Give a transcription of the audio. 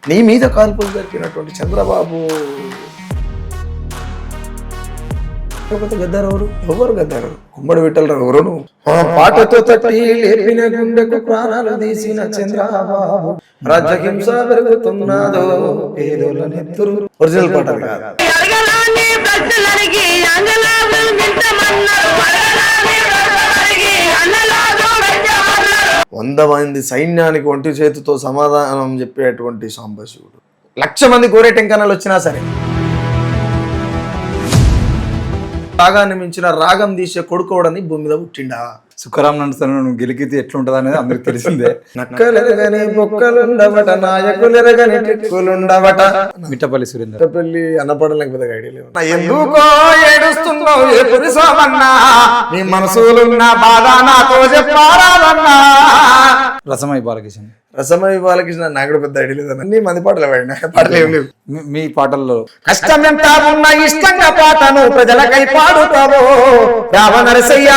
నీ మీద కాల్పులు జరిపినటువంటి చంద్రబాబు గద్దారు ఎవరు గద్దారు? గుమ్మడి విట్టలరావు ఎవరు? నువ్వు పాటతో తట్టి లేపిన గుండెకు ప్రాణాలు తీసిన చంద్రబాబు రాజ్యహింస పెరుగుతున్నదో పేదోళ్ళ నెత్తురు. ఒరిజినల్ పాటలు కాదు. 100 మంది సైన్యానికి ఒంటి చేతితో సమాధానం చెప్పేటువంటి సాంబశివుడు 1,00,000 మంది కోరేటెంకనాలు వచ్చినా సరే రాగాన్ని మించిన రాగం తీసే కొడుకోవడని భూమి మీద పుట్టిండా? సుఖరాం నన్ను గెలికితే ఎట్లుంటది అనేది అందరికి తెలిసిందే. నక్కలెరగని బొక్కలుండవట, నాయకులెరగని ట్రిక్కులుండవట. మిట్టపల్లి సురేందర్. మిట్టపల్లి అన్నపడలేకపోతే ఐడియా లేవు. ఎందుకో ఏడుస్తున్నావు ఏ పురుషమన్నా, నీ మనసులున్న బాధ నాతో చెప్పాలన్నా. రసమై బాలకిషన్. రసమై బాలకృష్ణ నాకు కూడా పెద్ద ఐడియా లేదన్న. అన్ని మంది పాటలు పాడినా పాటలు ఏం లేవు. మీ పాటల్లో కష్టం ఎంత ఉన్న ఇష్టంగా పాటను ప్రజలకై పాడుతావో రావ నరసయ్య.